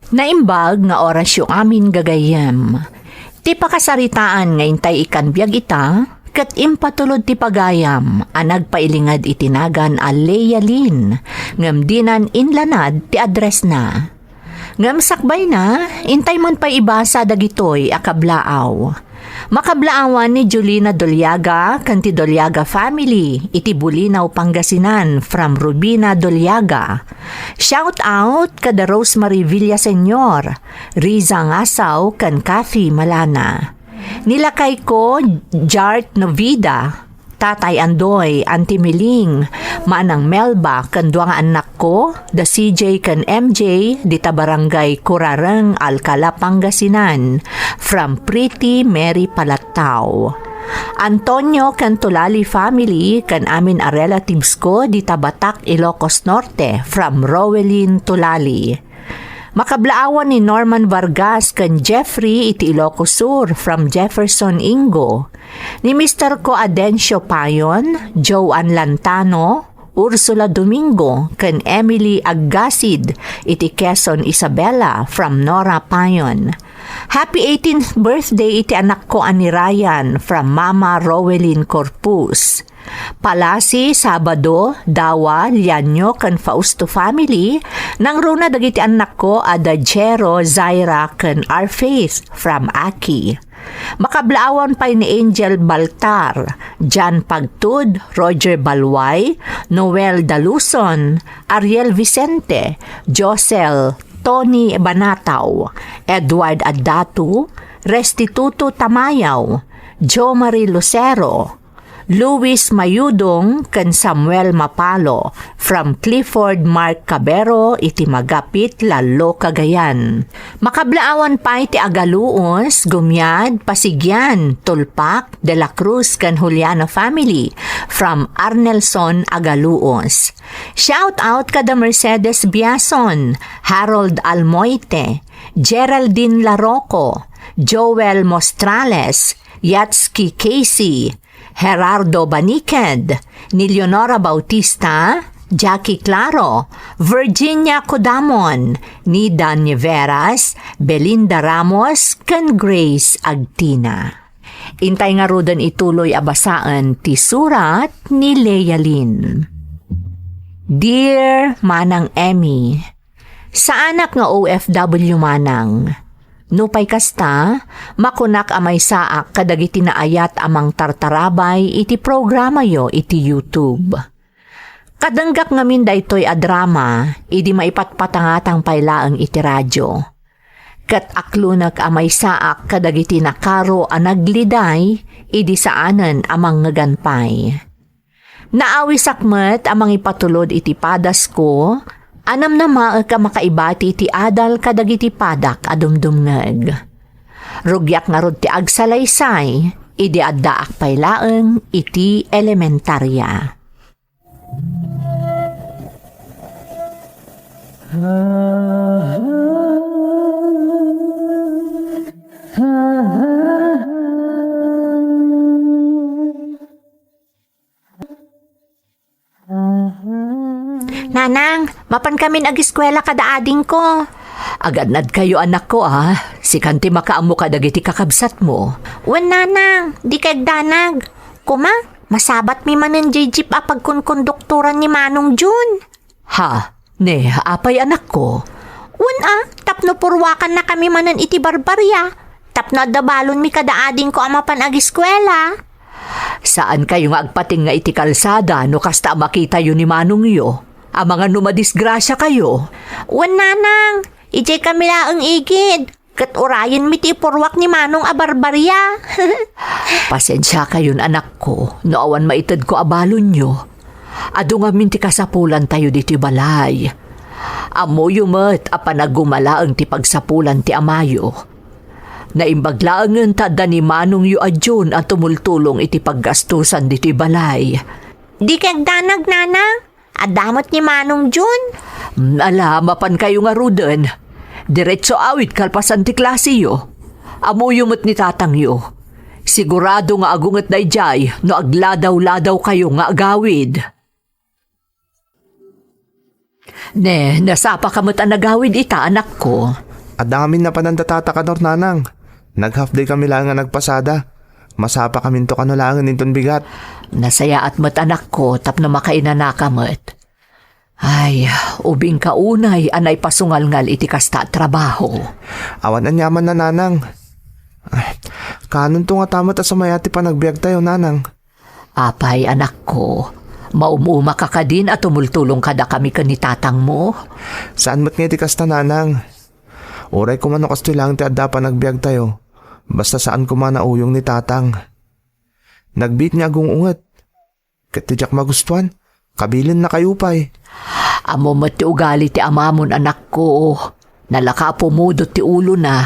Naimbag nga oras yung amin gagayem. Ti pakasaritaan nga intay ikan biyag ita, kat impatulod ti pagayam, anag pailingad itinagan a Lealin, ngam dinan inlanad ti address na. Ngam sakbay na, intay mon pa ibasa dagitoy akablaaw. Makablaawan ni Julina Doliaga, kanti Doliaga family, iti Bulinaw, Pangasinan, from Rubina Doliaga. Shout out kada Rosemary Villaseñor, Riza Ngasaw, kan Kathy Malana. Nilakay ko Jart Novida, Tatay Andoy, Auntie Miling, Manang Melba, kan duwang anak ko, da CJ kan MJ, dita barangay Kurarang, Alcala, Pangasinan, from Pretty Mary Palatao. Antonio kan Tulali family, kan amin a relatives ko, dita Batak, Ilocos Norte, from Rowelyn Tulali. Makablaawan ni Norman Vargas kan Jeffrey iti Ilocos Sur, from Jefferson Ingo. Ni Mr. ko Adencio Payon, Joan Lantano, Ursula Domingo, kan Emily Agasid iti Quezon Isabela, from Nora Payon. Happy 18th birthday iti anak ko ani Ryan, from Mama Rowelyn Corpus. Palasi, Sabado, Dawa, Lianyo, kan Fausto family, nang runa dagiti anak ko ada Jero, Zaira, kan Our Faith, from Aki. Makablaawan pa ni Angel Baltar, Jan Pagtud, Roger Balway, Noel Daluson, Ariel Vicente, Josel, Tony Banataw, Edward Adatu, Restituto Tamayaw, Jo Marie Lucero, Luis Mayudong, kan Samuel Mapalo, from Clifford Mark Cabero, iti Magapit, Lalo, Cagayan. Makablaawan pa iti Agaluos, Gumiad, Pasigyan, Tulpak, De La Cruz, kan Juliana family, from Arnelson, Agaluos. Shout out kada Mercedes Biason, Harold Almoite, Geraldine Larocco, Joel Mostrales, Yatsky Casey, Gerardo Baniked, ni Leonora Bautista, Jackie Claro, Virginia Codamon, ni Dan Veras, Belinda Ramos, kan Grace Agtina. Intay nga rodan ituloy abasaan ti surat ni Lealin. Dear Manang Emmy, sa anak nga OFW Manang, nupay kasta, makunak amay saak kadagiti naayat amang tartarabay iti programa yo iti YouTube. Kadanggak ngamin daytoy a drama, idi maipatpatangatang paylaang iti radyo. Kat aklunak amay saak kadagiti nakaro a nagliday, idi saanan amang ngaganpay. Naawisakmet amang ipatulod iti padas ko, anam na ka makaibati ti adal kadagiti padak adumdumngeg. Rugyak nga rod ti agsalaysay, idi addaak paylaeng iti elementarya. Nanang, mapan kami nag-eskwela kada ading ko. Agadnad kayo anak ko si kanti makaamo ka dagiti kakabsat mo. Wan nanang, di kag danag. Kuma, masabat mi manen jeep apag konduktoran ni Manong Jun. Ha, ne, apay anak ko. Wan tapno purwakan na kami manen iti barbarya. Tapno dabalon mi kada ading ko amapan ag-eskwela. Saan kayo nga agpating nga iti kalsada no kasta makita yun ni Manong yo? Ang mga numadisgrasya kayo. Wan nanang, ijay kami laang igid. Kat urayan mi ti purwak ni Manong a barbarya. Pasensya kayon anak ko, noawan maitad ko abalon nyo. Ado nga minti kasapulan tayo diti balay. Amo yumet a panagumalaang ti pagsapulan ti amayo. Naimbaglaangan tada ni Manong yu adyon at tumultulong iti paggastusan diti balay. Di kag danag nanang, adamot ni Manong Jun. Alamapan kayo nga ruden. Diretso awit kalpasan ti klase yo. Amo yumot ni tatang yo. Sigurado nga agunget dayjay no agladaw-ladaw kayo nga agawid. Ne, nasapa kamot ang nagawid ita anak ko. Adamin na panandatata ka nor nanang. Nag-half day kami lang nga nagpasada. Masapa kami to kanulangan ninton bigat. Nasaya at mat anak ko tapno makainanakamat. Ay, ubing kaunay anay pasungal-ngal iti kasta trabaho. Awan ang yaman na nanang. Ay, kanon to nga tamat sa mayati pa nagbiag tayo nanang. Apay anak ko, maumuma ka ka din at tumultulong kada kami kanitatang mo. Saan mo't nga iti kasta nanang? Oray ko man kastoy lang ti adda pa nagbiag tayo. Basta saan ko man nauyong ni tatang. Nagbit niya agong unget. Katidyak magustuhan. Kabilin na kayo pa'y. Amo ti ugali ti amamon anak ko. Nalaka pumudot ti ulo na.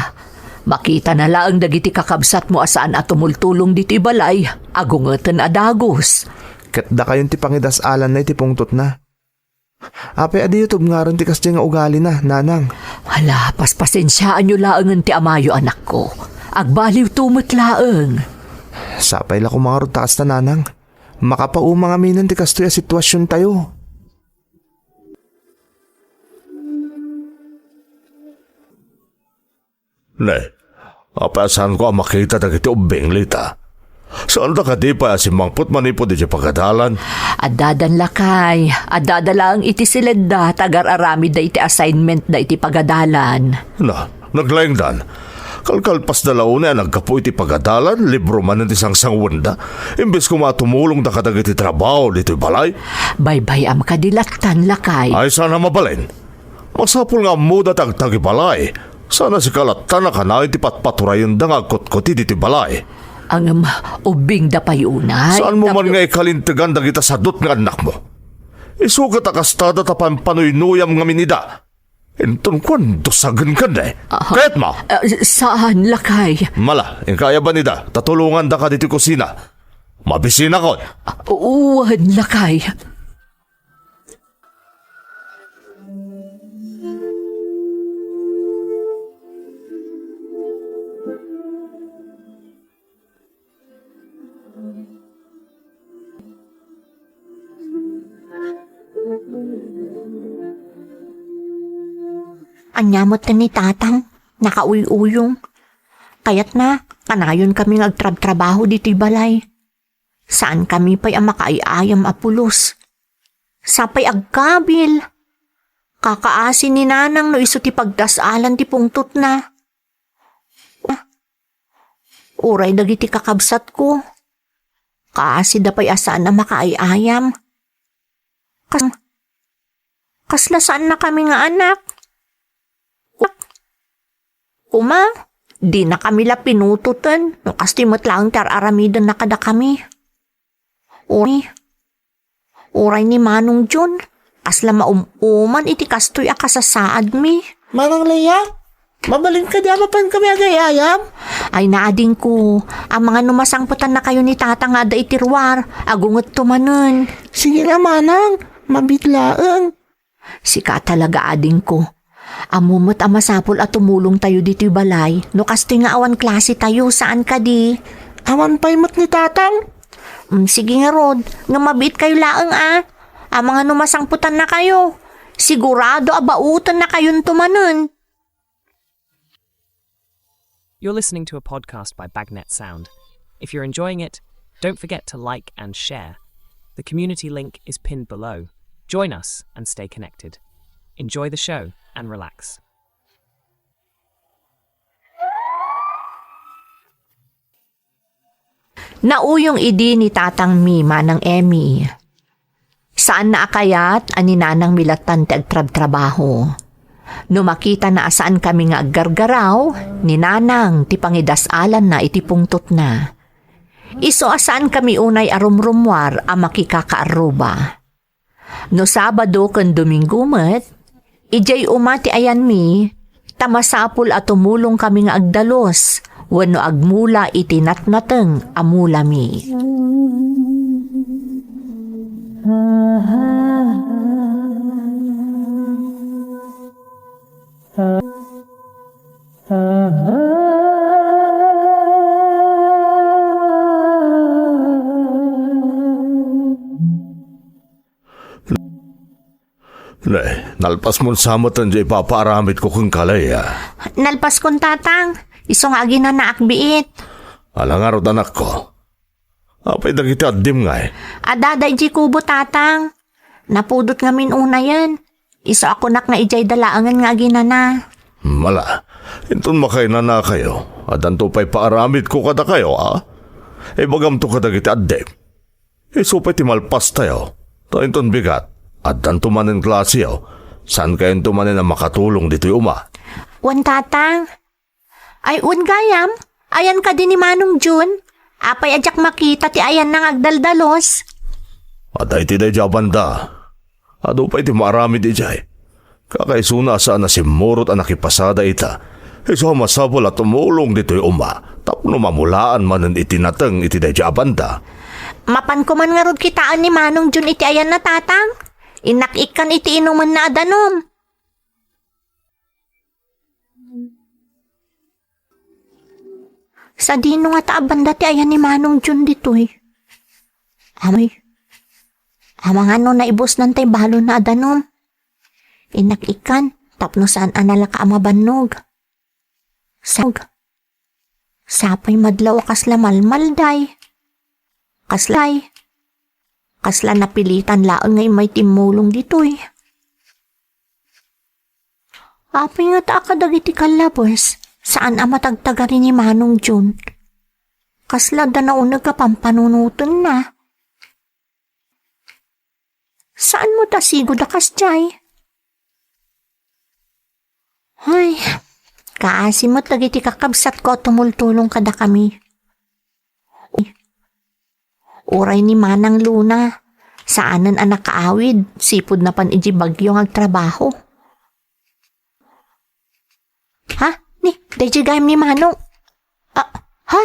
Makita na lang dagiti kakabsat mo asaan at tumultulong dito ibalay. Agungeten adagos. Katda kayon ti pangidasalan na iti pungtot na. Ape adi YouTube nga ron ti kasdi nga ugali na, nanang. Hala, paspasensyaan nyo laangan ti amayo anak ko. Agbaliw tumot laang. Sapay la kumarot taas na nanang. Makapaumang aminan ti kastoy a sitwasyon tayo. Ne, apasan ko ang makita na kiti ubing lita. Saan da ka di pa si mangput manipod di pagkadalan? Adadan lakay, adadala ang iti silid da, tagar-arami da iti assignment da iti pagadalan. Na, naglaing dan. Kalkalpas na launa nagkapo iti pagadalan, libro man ng isang sangwanda. Imbes ko matumulong da kadag iti trabaho dito balay. Baybay am kadilatan lakay. Ay sana mabalin. Masapul nga muda tagtagi balay. Sana si kalatan na ka na iti patpaturayon da nga kot-koti dito balay. Ang ubing da payunay. Saan mo man nga ikalintigan da kita sadot nga anak mo? Isugat akastada tapan panuynoyam nga minida. Enton kwan dosagan ka na eh. Kahit ma? Saan lakay? Mala, yung kaya ba nida? Tatulungan da ka dito kusina. Mabisina ko. Uwan lakay. Anyamot na ni tatang, nakauy-uyong. Kayat na, kanayon kami nagtrabaho dito'y balay. Saan kami pa'y ang makaayayam apulos? Sapay agkabil. Kakaasin ni nanang no iso ti pagdasalan ti pungtot na. Uray dagiti kakabsat ko. Kaasi da pa'y asaan na makaayayam. Kasla saan na kami nga anak? Kuma, di na kami la pinututan. No kastimot lang tararamidan na kada kami. Uray ni Manong John. Asla mauman iti kastoy akasasaad mi. Manang Leia, mabalin ka di amapan kami agayayam. Ay naading ko. Ang mga numasangputan na kayo ni tata nga da itirwar. Agungot tumanon. Sige na manang, mabitlaang. Sika talaga ading ko. Amumot ang masapol at tumulong tayo dito'y balay. No kastoy nga awan klase tayo, saan ka di? Awan pa'y mat ni tatang. Sige nga Rod, nga mabit kayo laang Ang mga numasangputan na kayo. Sigurado abautan na kayong tumanon. You're listening to a podcast by Bagnet Sound. If you're enjoying it, don't forget to like and share. The community link is pinned below. Join us and stay connected. Enjoy the show and relax. Nauyong idi ni Tatang Mima ng Emmy. Saan na akayat ani nanang milatan ti agtrab-trabaho. No makita na asaan kami nga aggargaraw, ni nanang ti pangidasalan na iti pungtot na. Iso asaan kami unay arumrumwar a makikakaaruba. No Sabado ken Domingo met, ijay umati ayan mi, tamasapul at tumulong kami nga agdalos, wano agmula itinatnateng amula mi. Nalpas mo samatan di ipapaaramid ko kung kalaya. Nalpas kon tatang, iso nga ginana akbiit. Alangarod anak ko. Apay dagiti addim nga eh. Adaday di kubo tatang. Napudot nga una yan. Iso ako nak nga ijay dalaangan nga ginana. Mala, intun makainan na kayo. Adan to pa'y paaramid ko kada kayo, ha? Bagam to kadagiti addim. Supay timalpas tayo. To intun bigat. Adan to manin klase yaw. Saan kayo tumanin na makatulong dito'y uma? Wan tatang. Ay gayam. Ayan ka din ni Manong Jun. Apay ajak makita ti ayan nang agdaldalos. At ay tiday jabanda. Ado pa iti marami di jay. Kakaisuna saan na si Murot ang nakipasada ita. Iso masabol at tumulong dito'y uma. Tapno mamulaan manan itinatang iti day jabanda. Mapan ko man nga rod kitaan ni Manong Jun iti ayan na tatang. Inakikan iti inuman na adanom. Sa dino nga taabanda ti ayan ni Manong Jun dito'y. Amang ano na ibos nantay balo na adanom. Inakikan, tapno saan anala ka amabanog. Sapay madlaw kasla malmalday. Kasla napilitan laon ngay may timulong dito'y. Apay nga ta akadagiti kalabos. Saan ang matagtaga rin ni Manong Jun? Kasla da naunag ka pampanunutan na. Saan mo ta sigod akas jay? Ay, kaasi mo't lagi ti kakabsat ko tumultulong kada kami. Uray ni Manang Luna, saanan anak kaawid, sipod na pan iji bagyong agtrabaho. Ha? Dayjigayam ni Manong. Ha?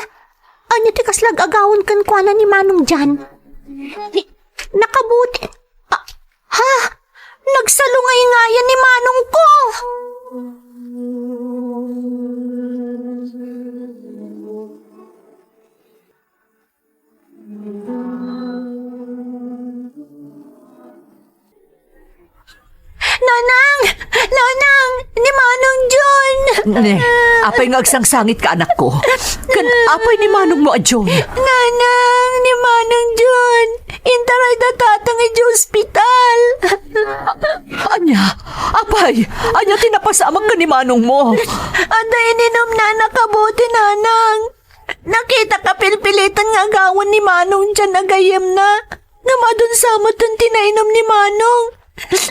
Anya ti kaslag agawon kan kuana ni Manong dyan? Nakabuti. Ha? Nagsalungay nga yan ni Manong ko. Nanang! Ni Manong John! Apay nga agsangsangit ka anak ko. Kan apay ni Manong mo adyon. Nanang! Ni Manong John! Intaray da tatang iji ospital! Anya tinapasamag ka ni Manong mo. Ada ininom na nakabuti, Nanang! Nakita ka pilpilitan nga gawon ni Manong dyan agayam na. Nga madun samot ang tinainom ni Manong.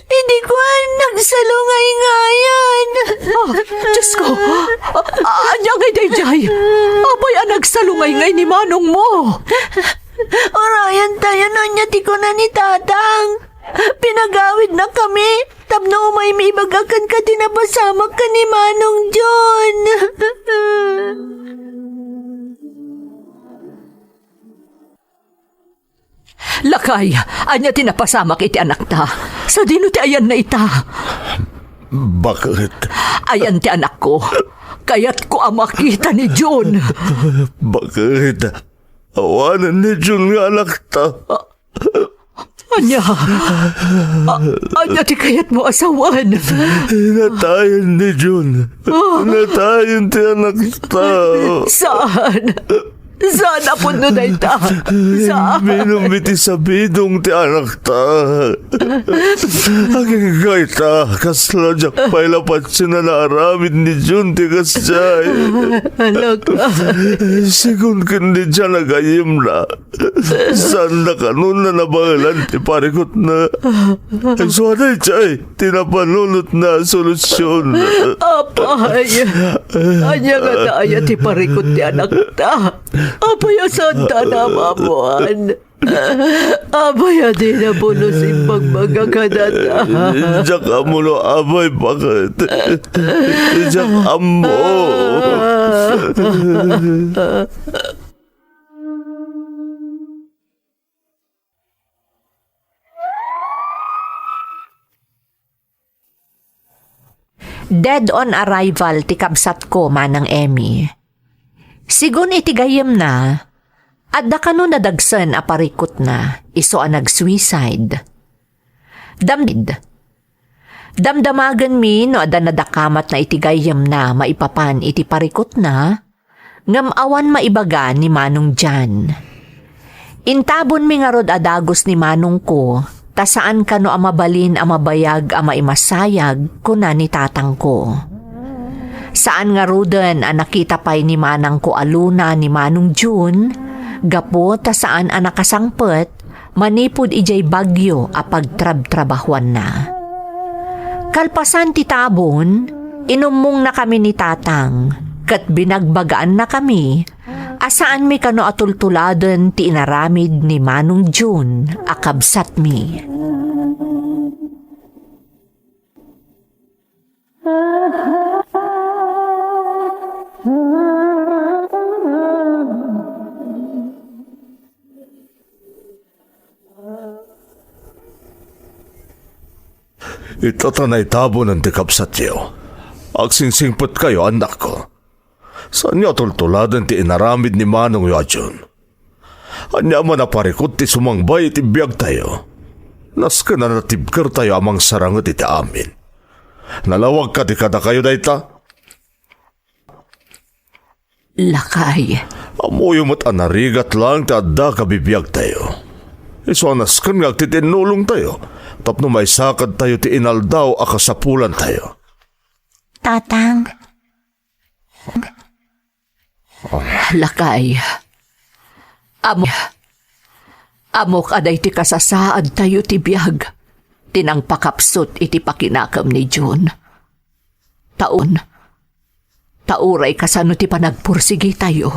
Hindi ko nagsalungay nga yan. Diyos ko, anya ngay dayjay. Apay nagsalungay ngay ni Manong mo. Orayan tayo nun niya ti ko na ni Tatang. Pinagawid na kami. Tapno umay may bagakan ka tinapasamag ka ni Manong John. Lakay, anya tinapasamak iti anak ta. Sa dino ti ayan na ita. Bakit? Ayan ti anak ko. Kaya't ko ang makita ni June. Bakit? Awanan ni June nga anak ta. Anya ti kayat mo asawan. Natayan ni June. Natayan ti anak ta. Saan? Saan po no na ita? Saan? Minumiti sa bidong ti anak ta. Agigay ta. Kasla jak pailapat siya na naaramid ni June ti kasjay. Alaka. Sigun kundi dyan nagayim na. Saan na kanun na nabangalan ti parikot na. So anay chay, tinapanunot na solusyon. Apay. Anya nga taaya ti parikot ti anak ta. Apay asanta na mamuan. Abay di na puno simpag magkakanata. Diyak amo no abay bakit? Diyak amo. Dead on arrival ti kabsat ko Manang Emmy. Sigun itigayem na, at da kano nadagsan a parikot na, iso a nag-suicide. Damdamagan mi no ada nadakamat na iti gayam na maipapan iti parikot na, ngam awan maibaga ni Manong Jan. Intabon mi nga rod adagos ni Manong ko, ta saan ka no amabalin amabayag ama imasayag kuna ni tatang ko. Saan nga roden nakita pa'y ni Manang ko aluna ni Manong June, gapo ta saan nakasangpet, manipod ijay bagyo apagtrab-trabahuan na. Kalpasan ti tabon, inumong na kami ni tatang, kat binagbagaan na kami, asaan mi kano atultuladen ti inaramid ni Manong June, akabsat mi. Itatanay tabo ng tikapsat niyo. Agsingsingpot kayo, anak ko. Saan niyo tultuladan ti inaramid ni Manong Yadjon? Anya man naparikot ti sumangbay ti biyag tayo. Naska na natibkar tayo amang sarangot iti amin. Nalawag ka ti kada kayo dayta? Lakay. Amoy mo't anarigat lang ti adda kabibiyag tayo. Iso anaskan nga ti tinulong tayo. Tapno may sakad tayo ti inaldaw akasapulan tayo. Tatang. Lakay. Amo kaday ti kasasaad tayo ti biyag. Tinang pakapsot iti pakinakam ni June. Tauray kasano ti panagpursigi tayo.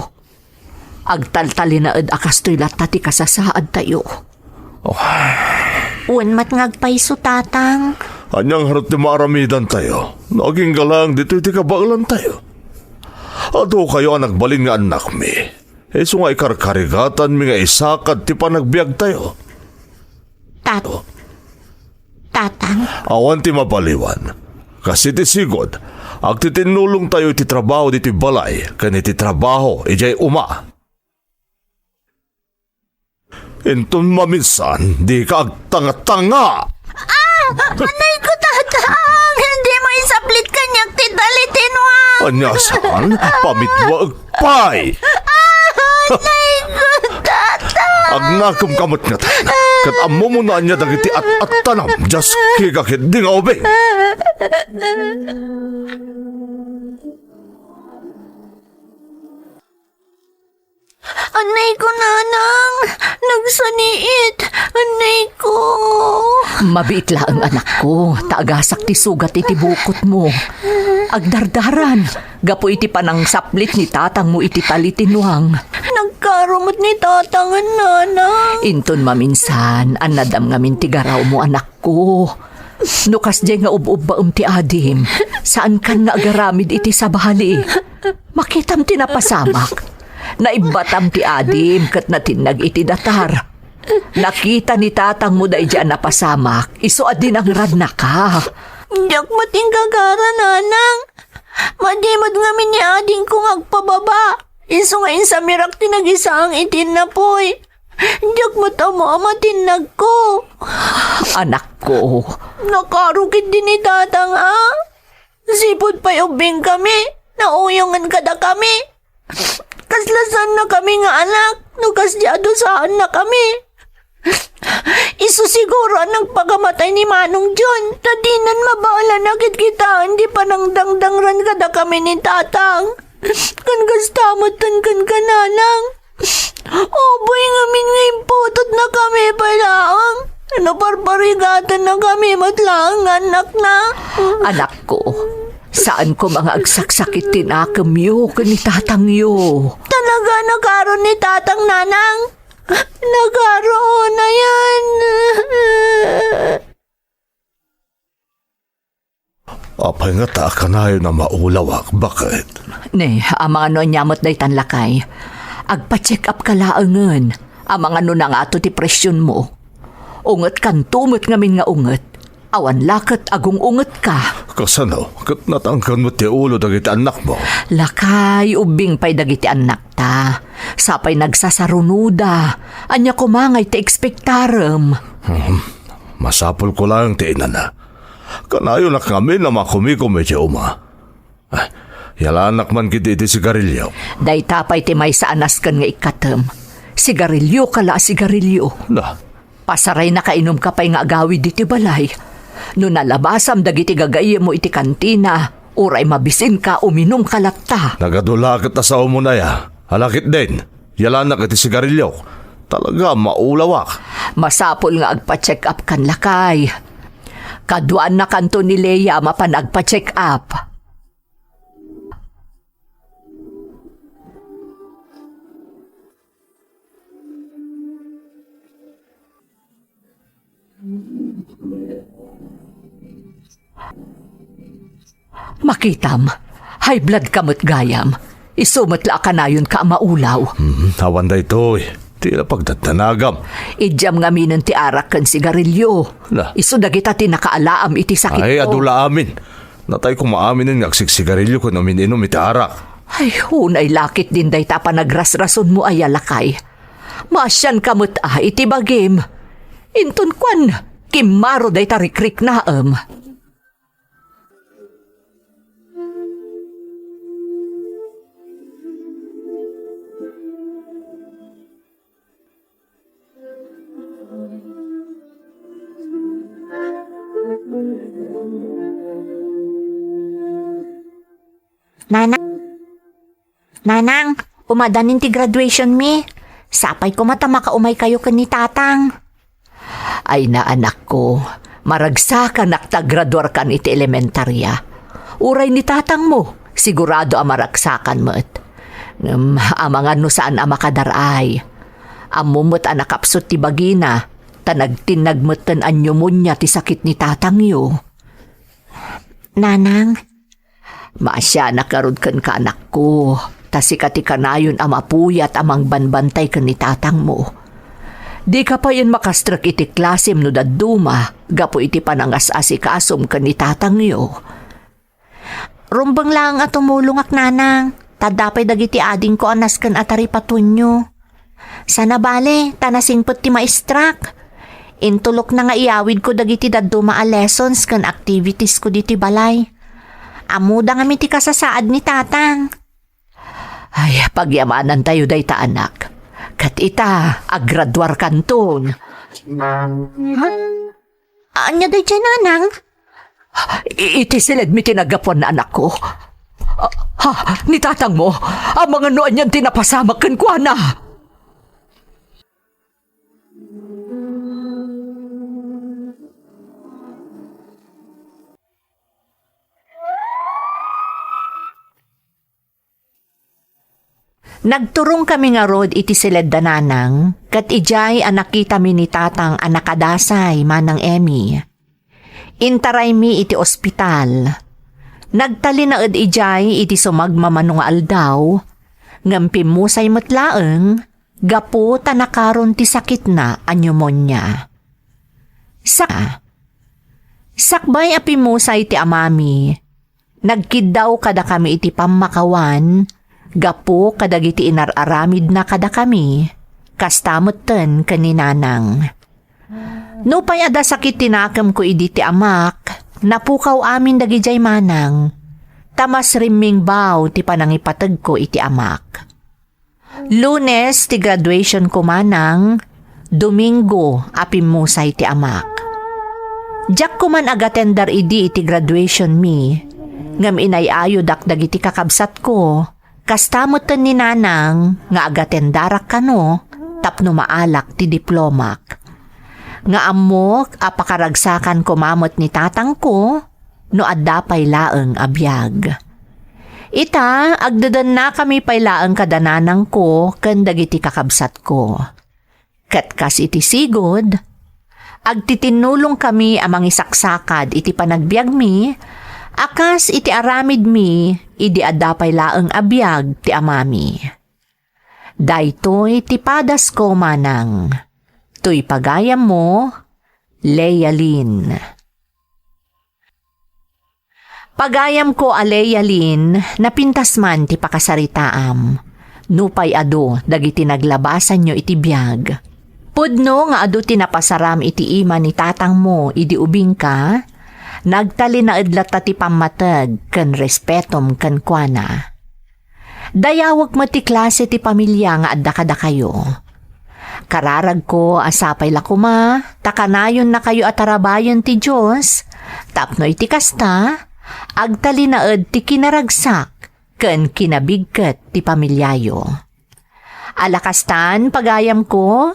Agtaltalinaed akastoy lata ti kasasaad tayo. Unmat ngagpaiso, tatang. Anyang harap ti maaramidan tayo. Naging galang dito iti kabaglan tayo. Ato kayo ang nagbalin nga anak mi. Eso nga ikarkarigatan mi nga isakad ti panagbiag tayo. Tatang? Awan ti mapaliwan. Kasi ti sigod, ag ti tinulong tayo iti trabaho diti balay, kaniti trabaho ijay uma. Inton maminsan, di ka agtanga-tanga. Anay ko, tatang! Hindi mo isaplit kanyak ti dalitin wa! Anyasan, pamitwaag pay. Anay ko, tatang! Agnakom kamot nga tayo. Kat amo mo na niya dagiti at tanam, just kikakit di nga ubing. Anay ko, nanang! Nagsaniit! Anay ko! Mabit lang, anak ko. Taagasak ti sugat iti bukot mo. Agdardaran. Gapo iti panang saplit ni tatang mo iti talitinwang. Nagkarumot ni tatang, nanang. Inton maminsan, anadam ngamin ti garaw mo, anak ko. Nukas jay nga ub-ub baum ti adim. Saan kan nga agaramid iti sabahali? Makitam ti napasamak. Naibatam ti adim kat natinag iti datar. Nakita ni tatang mo dahi dyan napasamak. Iso adin ang radna ka. Diyak mating gagara, nanang. Madimod nga ni ading kong agpababa. Iso nga sa mirak tinag-isa ang itin na po'y. Diyak matamo amatin nagko. Anak ko. Nakarukit din ni tatang, Sipod pa ubing kami. Nauyongan kada kami. Kaslasan na kami nga anak. Nukasyado saan na kami. Iso siguro ang nagpagamatay ni Manong John. Tadinan mabaala na kita. Hindi pa nang dangdangran kada kami ni tatang. Kan gastamatan kan kananang. Boy ngamin ngayon putot na kami palaang. Barbarigatan na kami matlang anak na. Anak ko. Saan ko mga agsaksakit tinakam yo ni tatang yo? Talaga nagkaroon ni tatang, nanang? Nagkaroon na yan. Apay nga ta ka na yun na maulawak. Bakit? Ne, ang mga no nyamot day tanlakay. Agpa-check up ka laangan. Ang mga no na nga to ti presyon mo. Unget kan tumot ngamin nga unget. Awan lakat agong unget ka. Kasano? Kat natangkan mo ti ulo dagiti anak mo. Lakay, ubing pa'y dagiti anak ta. Sapay nagsasarunuda. Anya kumangay ti ekspektarem. Masapol ko lang ti inana. Kanayo na kami na makumikumi ti uma. Yalanak man kiti iti sigarilyo. Day tapay ti may sa anas kan nga ikatem. Sigarilyo kala sigarilyo. Na, Pasaray na kainom ka pa'y nga agawid iti balay. No nalabasam dagiti gagaye mo iti kantina, uray mabisin ka uminom kalata. nagadulakit na sa umunaya. Halakit din. Yalanak iti sigarilyo. Talaga maulawak. Masapol nga agpa-check up kan lakay. Kaduan na kanto ni Leia mapan agpa-check up. Makitam, high blood kamot gayam. Isumatla ka na yun ka maulaw. Awan da ito eh. Tila pagdatanagam. Idyam nga minan ti arak kan sigarilyo. Na. Isu dagita ti nakaalaam iti sakit Ay, ko. adula amin. Natay kung maaminin nga sigarilyo kung namin itarak. Ay, hunay lakit din day tapa nagrasrason mo ay alakay. Masyan kamot iti bagim. Intun kwan, kimaro day tarikrik na Nanang, umadanin ti graduation mi. Sapay ko mata makaumay kayo kan ni tatang. Ay na anak ko, maragsakan naktagraduar kan iti elementarya. Uray ni tatang mo, sigurado maragsakan mo't. Amangan no saan makadaray. Amumot nakapsot ti bagina, tanagtinagmutan an pneumonia ti sakit ni tatang yo. Nanang, Masya nakarod kan ka anak ko, tasikati ka na yun amapuyat amang banbantay kan ni tatang mo. Di ka pa yun makastrak iti klasim no daduma, gapo iti panangas-asikasom kan ni tatang yo. rumbang lang at tumulungak nanang. Tadapay dagiti ading ko anas kan atari patunyo. Sana bale, tanasingpot ti maestrak. Intulok na nga iawid ko dagiti daduma a lessons kan activities ko diti balay. Amuda nga ti kasasaad ni tatang. Ay, pagyamanan tayo day ta anak. Kat ita, agradwar kanton. Anya day dyan nanang? Iti silid mi tinagapon na anak ko. Ni tatang mo, ang mga noon yan tinapasamak kan kwa na. Nagturong kami nga rod iti silid dananang, kat ijay nakita mi ni tatang anakadasay manang Emmy. Intaray mi iti ospital. Nagtali na ijay iti sumagmamano nga aldaw, ngampimusay matlaeng, gapo tanakaron ti sakit na a pneumonia. Sakbay apimusay ti amami, nagkidaw kada kami iti pamakawan, gapo kadagiti inararamid na kada kami, kastamutten kaninanang. No pay ada sakit tinakam ko idi ti amak, napukaw amin dagijay manang, tamas riming baw ti panangipatag ko iti amak. Lunes ti graduation ko manang, Domingo apimusay ti amak. Diyak ko man agatendar idi iti graduation mi, ngam inayayo dagiti kakabsat ko, kastamutan ni nanang nga agatendarak kano, tapno maalak ti diplomak. Nga amok apakaragsakan ko mamot ni tatang ko, no addapay laeng abiyag. Ita, agdadan na kami paylaeng kadananang ko ken dagiti kakabsat ko. Ket kas iti sigod, agtitinulong kami amang isaksakad iti panagbiag mi, akas iti aramid mi, idi addapay laeng abiyag ti amami. Daytoy ti padas ko manang, tuy pagayam mo, Leia Lynn. Pagayam ko a Leia Lynn, napintas man ti pakasaritaam. Nupay ado, dagiti naglabasan nyo iti biyag. Pudno nga ado ti napasaram iti ima ni tatang mo, idi ubing ka, Nagtalinaad lata ti pamatag ken respetom ken kuana. Dayawag mo ti klase ti pamilya nga adda kada kayo. Kararag ko asapay la kuma, takanayon na kayo atarabayon ti Diyos, tapno iti kasta, agtalinaad ti kinaragsak, ken kinabigket ti pamilyayo. Alakastan pagayam ko,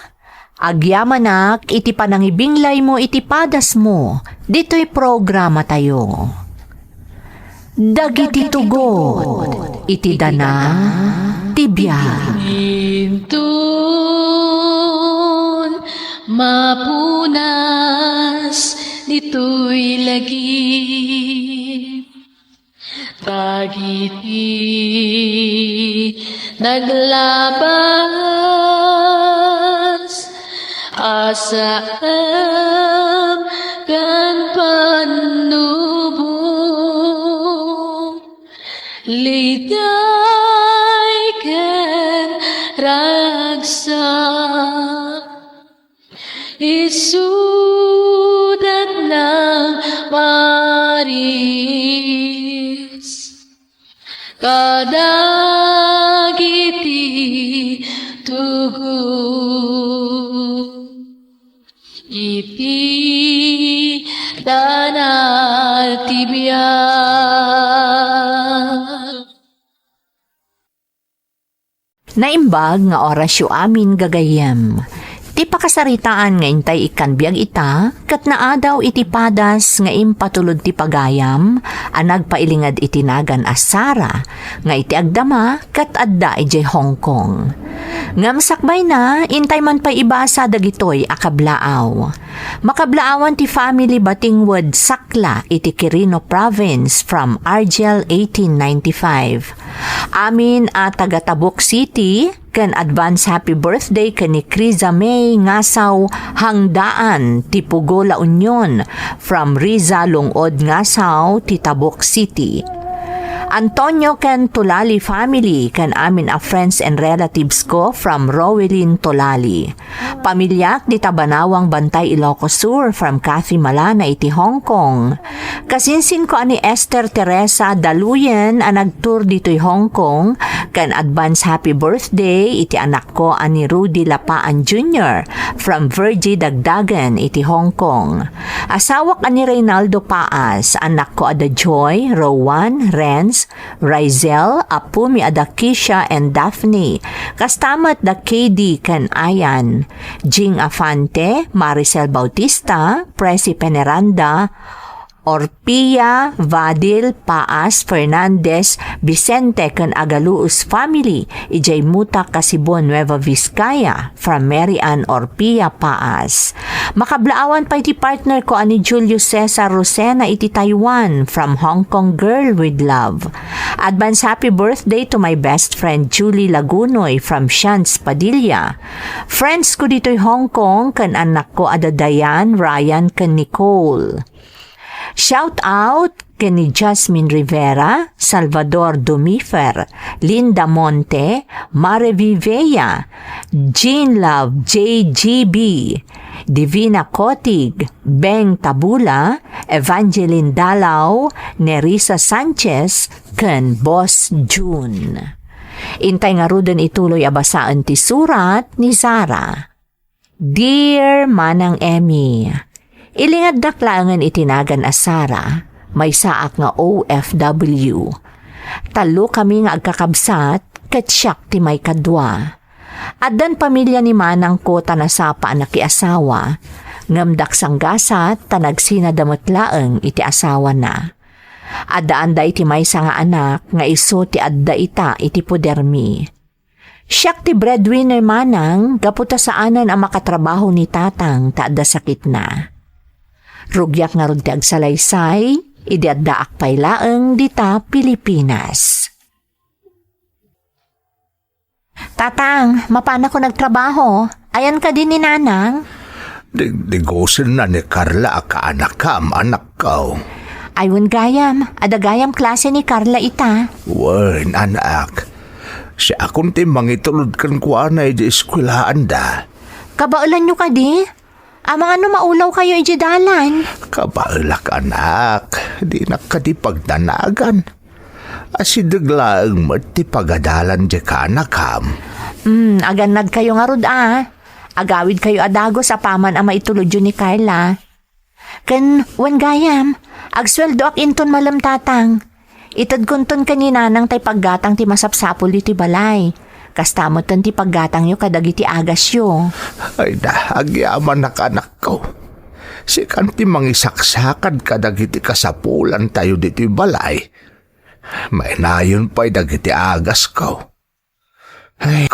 agyamanak iti panangibinglay mo iti padas mo, dito'y programa tayo. Dagiti tugot, iti dana, tibiyag. Intun mapunas dito'y lagi dagiti naglabas asam kan panubong liday ken ragsak isudat ng maris kadagiti tugot iti danal tibiyag. Naimbag nga orasyo amin gagayem. Ti pakasaritaan nga intay ikanbiag ita, kat naadaw iti padas nga impatulod ti pagayam, anag pailingad itinagan asara, nga iti agdama kat adda ijay Hong Kong. Ngam sakbay na, intay man pa ibasa dagitoy akablaaw. Makablaawan ti family Batingwood Sakla iti Quirino Province from Argel 1895. Amin at taga-Tabuk City, ken advance happy birthday ken ni Criza May Ngasaw Hangdaan ti Pugo La Union from Riza Lungod Ngasaw ti Tabuk City. Antonio ken Tulali family ken amin a friends and relatives ko from Rowelin Tulali. Pamilyak di Tabanawang Bantay Ilocos Sur from Cathy Malana iti Hong Kong. Kasinsin ko ani Esther Teresa Daluyen a nagtour dito'y Hong Kong ken advance happy birthday iti anak ko ani Rudy Lapaan Jr. from Virgie Dagdagan iti Hong Kong. Asawak ani Reynaldo Paas, anak ko ada Joy, Rowan, Renz, Rizel, apo mi ada Kisha and Daphne. Kastamat da KD ken Ayan, Jing Afante, Maricel Bautista, Presi Peneranda, Orpia, Vadil, Paas, Fernandez, Vicente ken Agaluus family, ijay Muta, Casibon, Nueva Vizcaya, from Mary Ann Orpia, Paas. Makablaawan pa iti partner ko ani Julius Cesar Rosena iti Taiwan, from Hong Kong Girl with Love. Advance happy birthday to my best friend Julie Lagunoy from Shans Padilla. Friends ko dito'y Hong Kong ken anak ko ada Diane, Ryan ken Nicole. Shout out kini Jasmine Rivera, Salvador Dumifer, Linda Monte, Mare Vivea, Jean Love, JGB, Divina Kotig, Beng Tabula, Evangeline Dalao, Nerissa Sanchez, ken Boss June. Intay nga ruden ituloy abasaan ti surat ni Zara. Dear Manang Emmy, ilingad daklangan itinagan asara, may saak nga OFW. Talo kami nga agkakabsat, ket siyak ti may kadwa. Addan pamilya ni Manang ko tanasapa na kiasawa, ngamdak sanggasat tanagsina damatlaeng iti asawa na. Adaan da iti may nga anak, nga iso ti adda ita iti podermi. Siyak ti breadwinner Manang, gaputa saanan ang makatrabaho ni tatang taadda sakit na. Rugyak nga rod ti agsalaysay, idiaddaak paylaeng dita Pilipinas. Tatang, mapana ko nagtrabaho? Ayan ka din ni Nanang? Digosin na ni Carla ka anak kam, anak ka. Ayun gayam, adagayam klase ni Carla ita. Wen, anak. Siya akong timang itulod kan kuanay di eskwelahan da. Kabaulan nyo ka di? Amang ano maulaw kayo ijidalan? Kabalak anak, di nakadipagdanagan. Asidaglaang mati pagadalan di ka nakam. Aganad kayo nga rod Agawid kayo adago sa paman ang maitulod yun ni Carla. Ken, wan gayam, agsweldo ak inton malam tatang. Itad kunton kanina nang tay paggatang ti masapsapol iti balay. Kastamotan ti paggatang yo kadagiti agas yo. Ay da, agyaman anak ko. Si kanti mangisaksakad kadagiti kasapulan tayo diti balay. May nayon pa'y dagiti agas ko. Ay,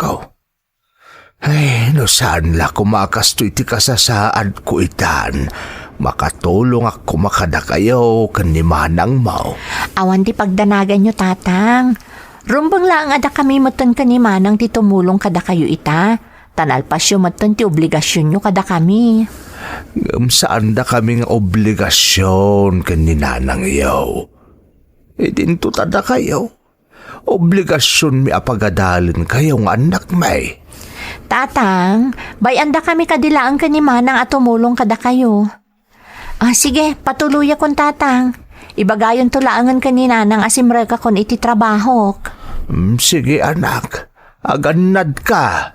no saan la kumakasto iti kasasaad ko itan. Makatulong ako makada kayo kanimanang mau. Awan ti pagdanagan nyo tatang. Rumbang lang ada kami matan kanimanang ti tumulong kada kayo ita. Tanalpas yung matan ti obligasyon nyo kada kami. Saan da kaming obligasyon kaninanang iyo? Dinto tada kayo. Obligasyon mi apagadalin kayong anak may. Tatang, bayanda kami kadilaan kanimanang at tumulong kada kayo. Sige, patuloy akong tatang. Ibagayon tulaangan kanina ng asimreka kon iti trabaho. Sige anak, aganad ka.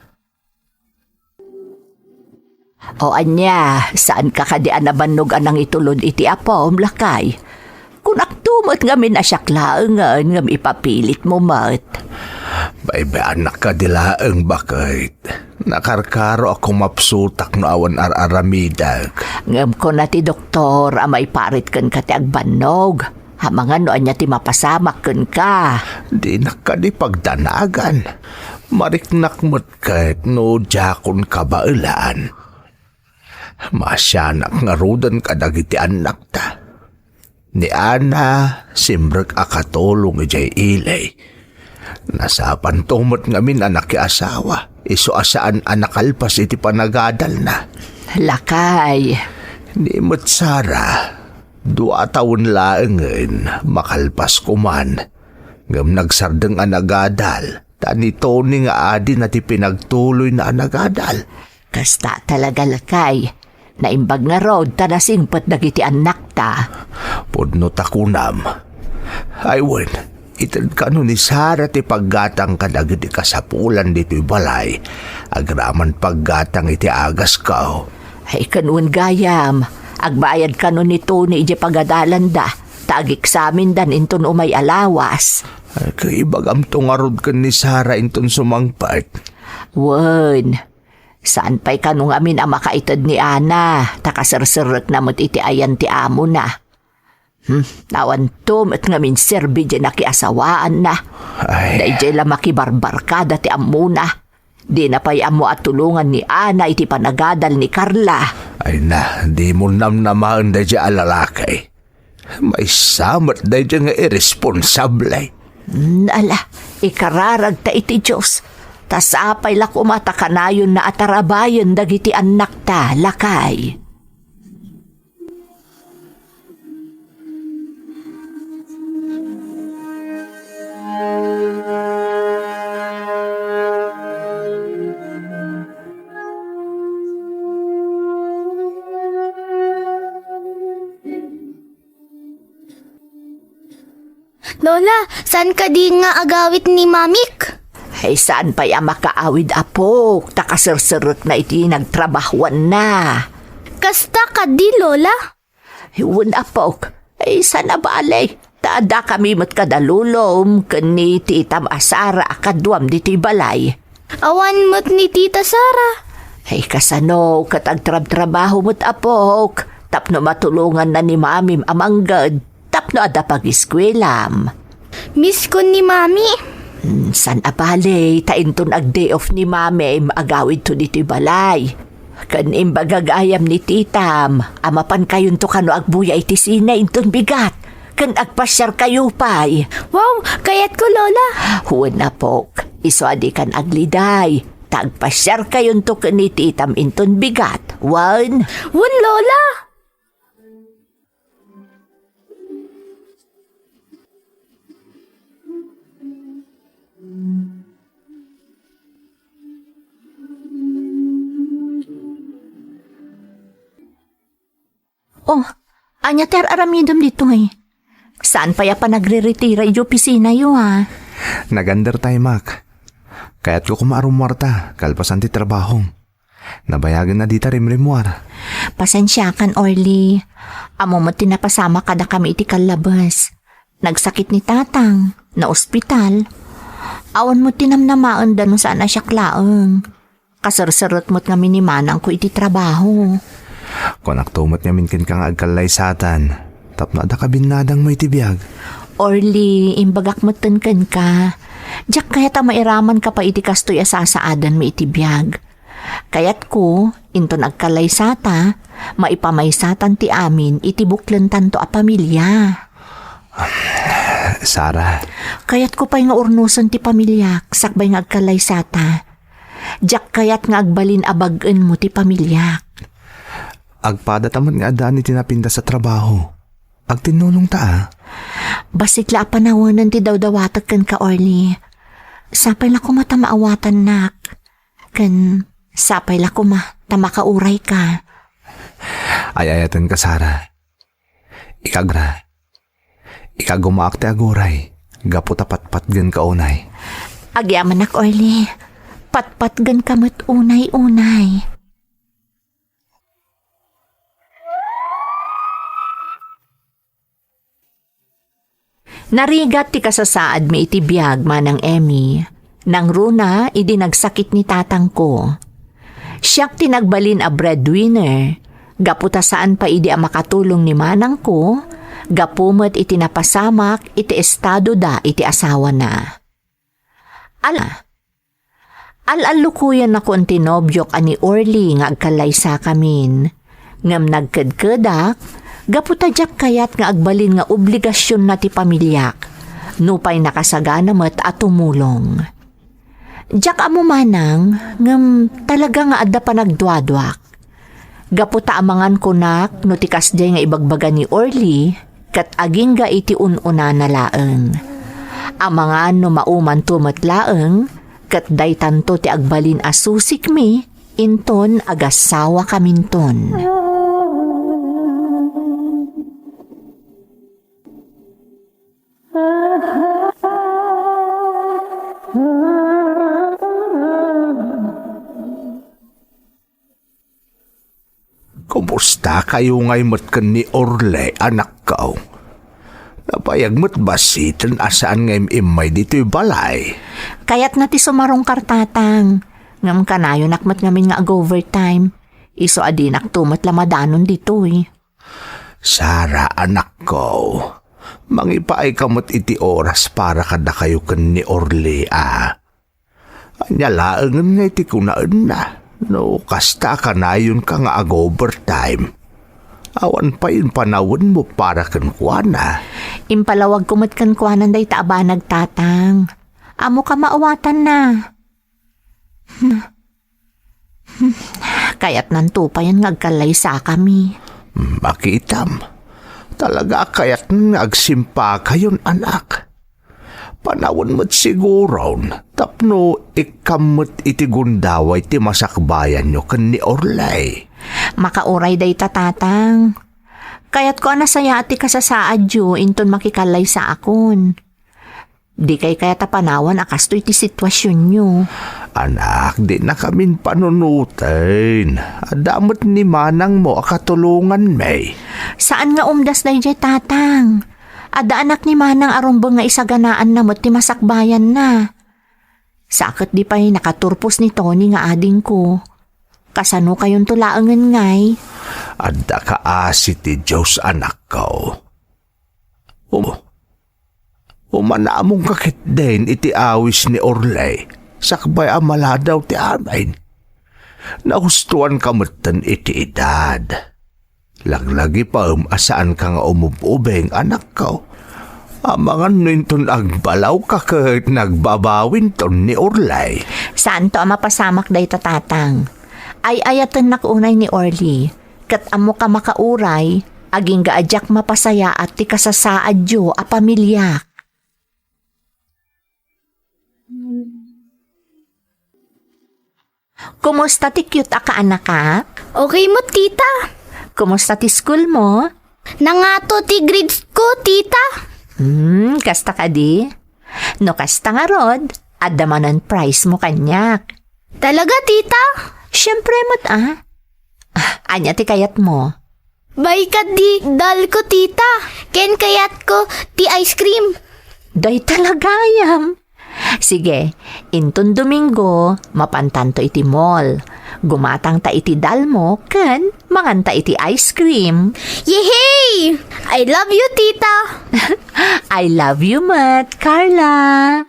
O anya, saan ka kadian nabannog anang itulod iti apom lakay? Kung aktumot ngamin asyaklaangan ngam ipapilit mo mat. Baibe anak ka dilaang bakit. Nakarkaro ako mapsutak no awan araramidag. Ngam ko na ti doktor amay parit kan ka ti agbannog. Hamangan no anya ti mapasamak kan ka. Di na ka di pagdanagan. Mariknak mo't kahit no jakon kabailaan. Masyanak nga rudan ka dagiti anak ta. Ni Ana, simbrek akatulong ijay ilay. Nasapan tumot ngamin anak ki asawa. Iso asaan anakalpas iti panagadal na. Lakay. Ni Mutsara, 2 taon laengen, makalpas kuman. Ngam nagsardeng anagadal. Tani Tony nga adi na ti pinagtuloy na anagadal. Kasta talaga lakay. Naimbag nga road tanasingpat dagiti anak ta. Pudno takunam. Aywen, itad ka no ni Sara ti paggatang kadagiti kasapulan dito'y balay. Agraman paggatang iti agas ka. Ay kanun gayam. Agbayad ka no ni Tony iti pagadalan da. Tagik sa amin dan inton umay alawas. Ay kaibagam tungarod ka ni Sara inton sumangpart. Wen. Saan pa'y kanong amin ang makaitad ni Ana, takasarsarak na mo't iti ayan ti amo na. Nawan tum at ngamin serbi dyan nakiasawaan na. Day dyan lang makibarbarkada ti amo na. Di na pa'y amo at tulungan ni Ana iti panagadal ni Carla. Ay na, di mo namnamaan da dyan alalakay. May samat da dyan nga irresponsable. Ala, ikararag ta iti Diyos. Tasapay lak umata kanayon na atarabayan dagiti anak ta, lakay. Lola, saan ka di nga agawit ni Mamik? Ay saan pa'y makaawid apok, takasarsarak na iti nagtrabahuan na. Kasta ka di, Lola? Hiwan apok, ay saan abalay? Taada kami mat kadalulom, kani titam asara akadwam diti balay. Awan mo't ni Tita Sara. Ay kasano, katagtrab-trabaho mo't apok, tapno matulungan na ni mamim amanggad, tapno ada pag-iskwelam. Miss ko ni Mami. San apalay, tainton ag day off ni mami, maagawid to dito'y balay. Kanim bagagayam ni titam, amapan kayon to kano agbuya iti sina inton bigat. Kan agpasyar kayo pa'y. Wow, kayat ko, Lola. Huwag na pok, iswadi kan agliday. Tagpasyar kayon to ni titam inton bigat. Wan, Lola. Oh, anya ter aramidom dito eh. Saan pa ya pa nagre-retira yung opisina yo ha? Nagander tayo, Mac. Kaya't ko kumarumwarta, kalpasan ti trabaho. Nabayagan na dita rimrimuar. Pasensya kan, Orly. Amo mo tinapasama kada kami iti kalabas. Nagsakit ni tatang, na ospital. Awan mo tinamnamaan da no saan na siya klaang. Kasarsarot mo't nga minimanang ko iti trabaho. Kung naktumot niya minkin kang agkalay satan, tapno da kabinadang mo itibiyag. Orly, imbagak mo tenken ka. Diyak kaya ta mairaman ka pa iti kastoy asasaadan mo iti biyag. Kayat ko, inton agkalay sata, maipamaysatan ti amin iti buklen tanto a pamilya. Sara, Kayat ko pa'y nga urnuson ti pamilyak, sakbay nga agkalay sata. Diyak kayat nga agbalin abagen mo ti pamilyak. agpadatamot nga adaan iti napinda sa trabaho. Agtinulong ta. Basikla panawanan ti dawdawatag kan ka, Orly. Sapay la kuma tamaawatan nak. Kan sapay la kuma tamakauray ka. Ayayatan ka, Sara. Ikagra. Ikagumaak ti aguray. Gapu tapatpat gan ka unay. Agyaman nak, Orly. Patpat gan kamot unay-unay. Narigat ti kasasaad mi iti biyag manang Emmy. Nang runa, idi nagsakit ni tatang ko. Siyak tinagbalin a breadwinner. Gaputa saan pa idi a makatulong ni manang ko. Gapumot iti napasamak iti estado da iti asawa na. Al-alukuyan na ko ang tinobyok ani Orly nga agkalay sa kamin. Ngam nagkadkadak, gaputadyak kayat nga agbalin nga obligasyon na ti pamilyak. Nupay nakasagana met at tumulong. Diyak amo manang, ngam talaga nga adda pa nagduadwak. Gaputa amangan kunak no ti kasday nga ibagbaga ni Orly, kat aging ga iti ununa na laeng. Amangan no mauman tumat laeng, kat day tanto ti agbalin asusik mi, inton agasawa kaminton. Kumusta kayo ngay matkan ni Orly, anak ko? Napayag mo't basitan asaan ngay imay dito'y balay. Kayat na ti sumarong kartatang, ngam kanayo nakmat ngamin nga ag-overtime. Iso adinak tumat lamadanon dito'y. Sara, anak ko, mangipaay kamot iti oras para kada kayo kan ni Orly, Anyalaangan nga iti kunaan na. No, kasta ka na yun ka nga ag-overtime. Awan pa yun panawin mo para kan kuana. Impalawag kumot kan kuanan day taaba nagtatang. Amo ka maawatan na. Kayat nanto pa yan ngagkalay sa kami. Makitam, talaga kayat nagsimpa kayon anak. Panawon mo't siguro, tapno ikamot iti gundaway ti masakbayan nyo kan ni Orly. Makauray day tatatang. Kayat ko anasaya ati kasasaad yu inton makikalay sa akon. Di kay kaya tapanawan akasto iti sitwasyon nyo. Anak, di na kamin panunutin. Adamot ni manang mo akatulungan may. Saan nga umdas day jay tatang? Ada anak ni manang arumbang nga isaganaan na mo't ti masakbayan na. Sakit di pa'y nakaturpos ni Tony nga ading ko. Kasano kayong tulaangan ngay? Adda ka asi ti Diyos anak ko. Umanamong kakit din iti awis ni Orly. Sakbay amala daw ti amin. Nahustuan kamutan iti edad. Laglagi pa asaan ka nga umububeng anak ko. Amangan ninton agbalaw ka kahit nagbabawin ton ni Orly. Saan to mapasamak day tatatang? Ay ayatan nakunay ni Orly. Kat amo ka makauray, aging gaadyak mapasaya at ti kasasaad yu a pamilyak. Kumusta ti cute a kaanak ka? Okay mo, tita? Kumusta ti school mo? Nangato ti grades ko, tita. Kasta ka di? No kasta nga rod, adamanan price mo kanyak. Talaga, tita? Siyempre mo't anya ti kayat mo. Baikat di dal ko, tita. Ken kayat ko ti ice cream. Day talagayam. Sige, inton Domingo, mapantanto iti mall. Gumatang ta iti dal mo, ken manganta iti ice cream. Yehey! I love you, tita. I love you, Mat, Carla.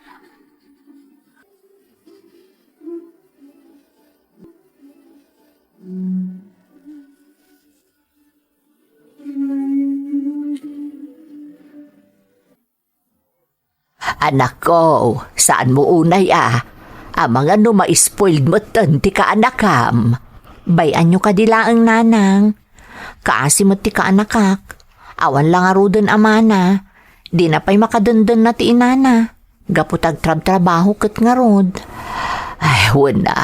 Anak ko, saan mo unay Ang mga no ma-spoiled mo ti ka anakam. Bayan nyo kadilaang nanang. Kaasi mo ti ka anakak. Awan lang arudon amana. Di na pa'y makadundun na ti inana. Gaputag trabaho kat nga rod. Ay, wala.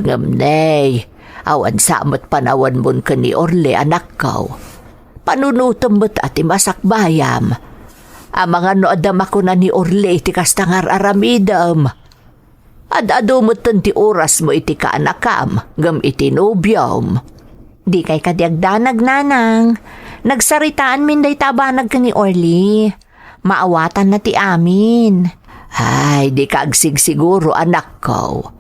Ngamnay. Awan samot panawan mon ka ni Orle anak ko. Panunutom mo't ati masakbayam. Ang mga noadam ako na ni Orle iti kastangar aramidam. Ad-ado mo ti oras mo iti kaanakam, gam iti nobyam. Di kay kadiagdanag nanang. Nagsaritaan min day tabanag ka ni Orly. Maawatan na ti amin. Ay, di kaagsig siguro anak ko.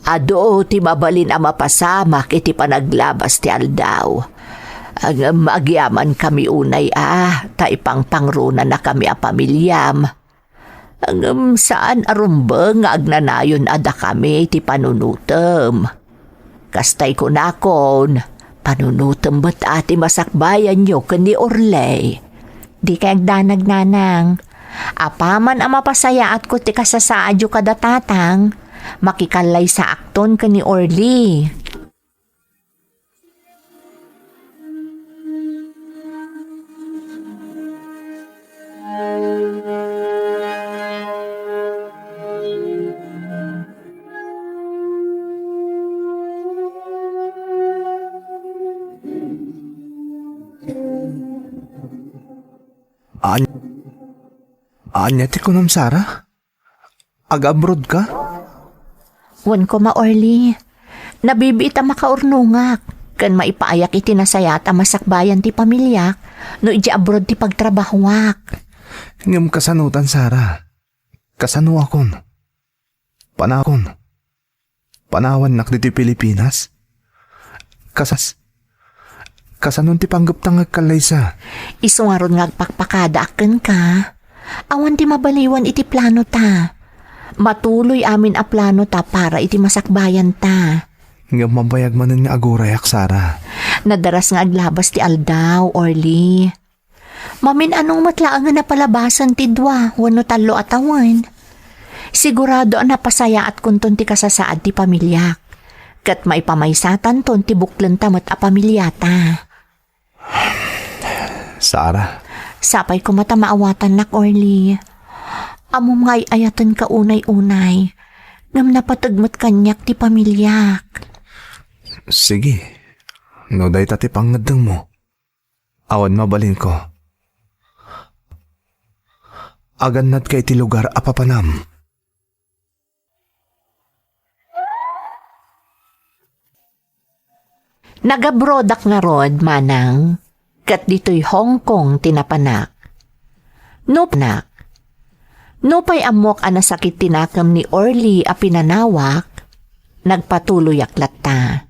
Ado ti mabalin ang mapasamak iti panaglabas ti aldaw. Ang magyaman kami unay taipang pangruna na kami a pamilyam. Ang saan arumba nga agnanayon ada kami ti panunutem. Kastay ko nakon, panunutem ba't ati masakbayan nyo kani Orlay? Di kay agdanag nanang, apaman ang mapasayaat ko ti kasasaadyo kadatatang, makikalay sa akton kani Orly. Anya ti kunam Sara? Ag-abroad ka? Wan ko Orly, nabibiit ang makaurnungak. Kan maipaayak iti nasayat ang masakbayan ti pamilyak, no iti abroad ti pagtrabahwak. Ngam kasanutan Sara. Kasano akon? Panakon. Panawan nak ti Pilipinas. Kasanon ti panggap tangag kalaysa. Isungaron nga agpakpakada aken ka. Awan ti mabaliwan iti plano ta. Matuloy amin a plano ta para iti masakbayan ta. Ngam mabayag manen nga agurayak Sara. Nadaras nga aglabas ti aldaw, Orly. Mamin anong matlaang nga napalabasan ti dwa, wano talo atawan. Sigurado ang napasaya at kunton ti kasasaad ti pamilyak. Kat maipamaysatan ton ti buklan tamat a pamilyata. Sara. Sapay ko mata maawatan nak Orly. Amom nga'y ayatan ka unay-unay. Ngam napatagmat kanyak ti pamilyak. Sige. No day tati pangadang mo. Awan mabalin ko. Aganat kay ti lugar apapanam. Nagabrodak nga rod, manang, kat dito'y Hong Kong tinapanak. Nopnak. Nopay amok ang nasakit tinakam ni Orly a pinanawak, nagpatuloy aklat ta.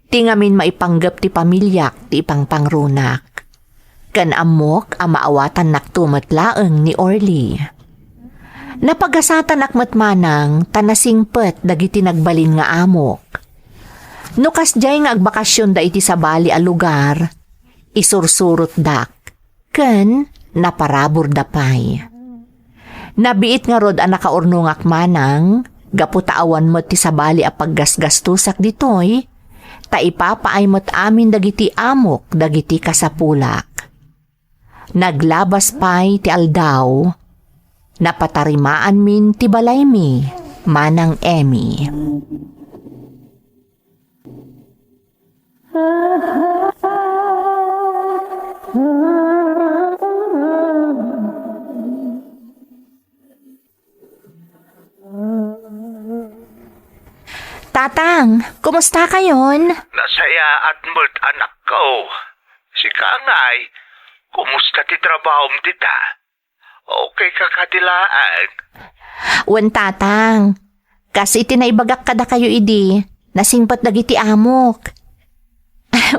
Tingamin maipanggap ti pamilyak ti ipangpangrunak. Kan amok ang maawatan naktumatlaeng ni Orly. Napagasatan akmatmanang tanasingpet dagiti nagbalin nga amok. Nukas jay nga agbakasyon da iti sa bali a lugar, isursurot dak, ken naparabor dapay. Nabiit nga rod ang nakaurnungak manang, gaputaawan mo ti sa bali a paggasgastusak ditoy, ta ipapaay mo't amin dagiti amok dagiti kasapulak. Naglabas pay ti aldaw, napatarimaan min ti balay mi, manang Emmy. Tatang, kumusta kayon? Nasaya at mo't anak ko. Si Kangay, kumusta ti trabaho mo tita? Okay ka katilaan? Wen tatang, kasi tinaibagak kada kayo idi, nasingpat dagiti amok.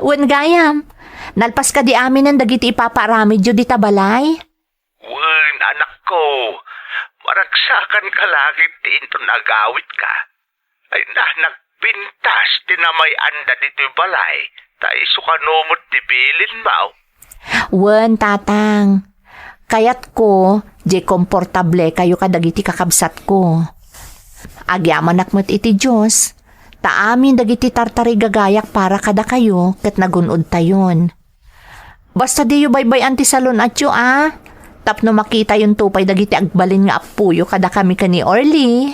Wen gayam, nalpas ka di amin ang dagiti ipaparamid di tabalay? Wen, anak ko, maragsakan ka lagi tinto nagawit ka. Ay nagpintas tinamay anda dito balay, ta iso ka numot tibilin mo. Wen tatang, kayat ko, di komportable kayo kadagiti kakabsat ko. Agyaman akmet iti Diyos, ta amin dagiti tartari gagayak para kada kayo ket nagunod tayon. Basta di yu baybay anti salon at yu tapno makita yung tupay dagiti agbalin nga apuyo kada kami kani Orly.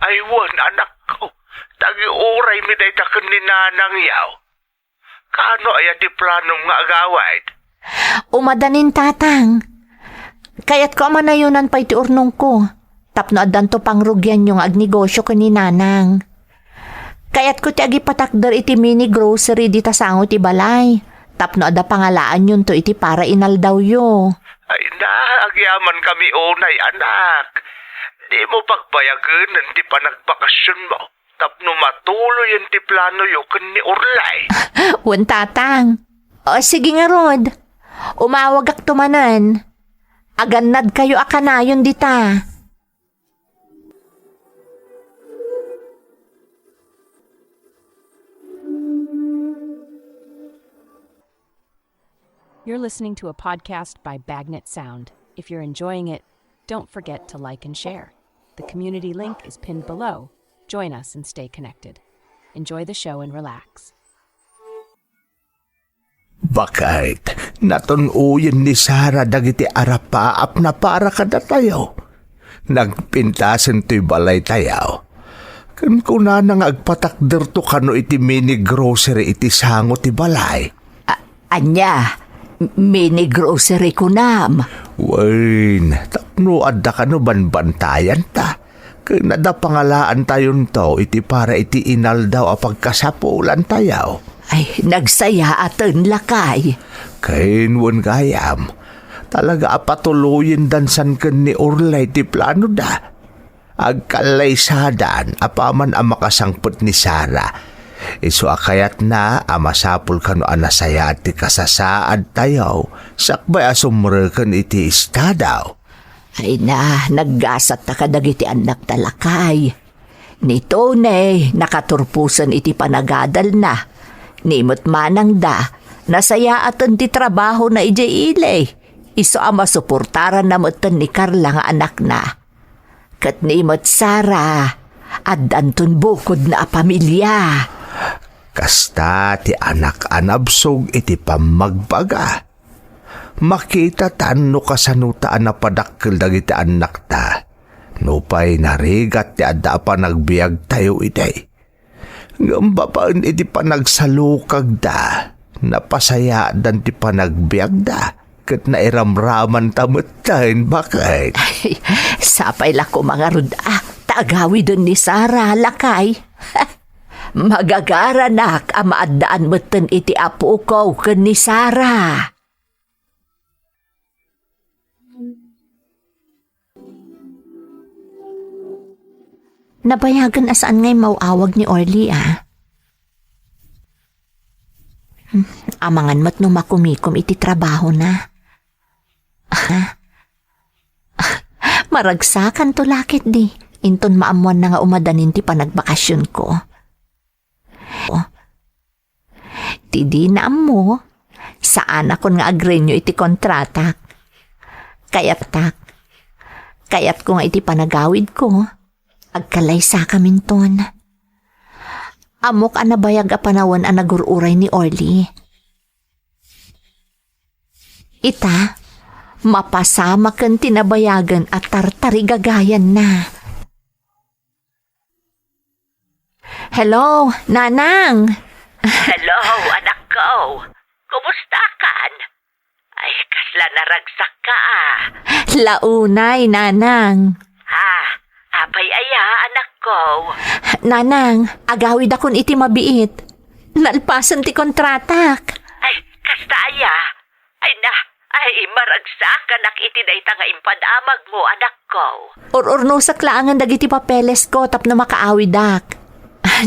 Ay wan, anak ko, tagi oray mi day taken ni nanang yaw. Kano ay ti planong nga agawid? Umadanin tatang. Kayat ko amanayunan pa iti urnong ko. Tapno adan to pangrugyan yung agnegosyo ko ni nanang. Kayat ko ti agipatakder iti mini grocery di tasango ti balay. Tapno ada pangalaan yun to iti para inaldaw yo. Ay agyaman kami unay, anak. Di mo pagbayagan di pa nagbakasyon mo. Tapno matuloy yung ti plano yo kan ni Urlay. Wan tatang. O sige nga Rod. Umawag ak tumanan. Aganad kayo akanayon dita. You're listening to a podcast by Bagnet Sound. If you're enjoying it, don't forget to like and share. The community link is pinned below. Join us and stay connected. Enjoy the show and relax. Bakit? Natunuyin ni Sarah dagiti arapaap na para kada tayo. Nagpintasan to'y balay tayo. Kan kuna nang agpatakder to kano iti mini grocery iti sango ti balay. Anya, mini grocery ko nam. Wain, tapno adda kano banbantayan ta. Kanada pangalaan tayon to iti para iti inal daw a pagkasapulan tayo. Ay, nagsaya aton lakay. Kainwan gayam, talaga apatuloyin dansan ken ni Urlay ti plano da. Agkalaysadan apaman ang makasangpot ni Sarah. Iso akayat na amasapul kano anasaya at ti kasasaad tayo. Sakbay asumrekan iti istadaw. Ay na, naggasat ta kadagiti anak talakay. Ni Tone, nakaturpusan iti panagadal na. Nimot manang da, nasaya aton ti trabaho na ijay ilay. Iso ama suportaran na motan ni Carla nga anak na. Kat nimot Sara, at danton bukod na pamilya. Kasta ti anak anabsog iti pamagbaga. Makita tano kasanutaan na padakkel dagiti anak ta. Nupay narigat ti adda pa nagbiag tayo itay. Ngambapaan iti panagsalukag da. Napasaya dan ti panagbiag da. Kat nairamraman tamutain bakit? Ay, sapay lako mga ruda, tagawi dun ni Sara, lakay. Magagaranak ang maaddaan moten iti apo ko ken ni Sara. Nabayagan asaan ngay mauawag ni Orly Amangan mo't nung makumikom iti trabaho na. Maragsakan to lakit di. Inton maamuan na nga umadanin ti panagbakasyon ko. Tidi na mo, saan ako nga agrenyo iti kontratak. Kayat ko nga iti panagawid ko. Agkalaysa kaminton. Amok anabayag a panawan a nagururay ni Orly. Ita, mapasama kan tinabayagan at tartarigagayan na. Hello, Nanang! Hello, anak ko. Kumusta kan? Ay, kasla naragsak ka Launay, Nanang. Ha? Apay aya, anak ko. Nanang, agawid akon iti mabiit. Nalpasan ti kontratak. Ay, kasta aya. Ay, maragsak ka iti dayta nga impadamag mo, anak ko. Or-orno sa klaangan dagiti papeles ko tapno makaawidak.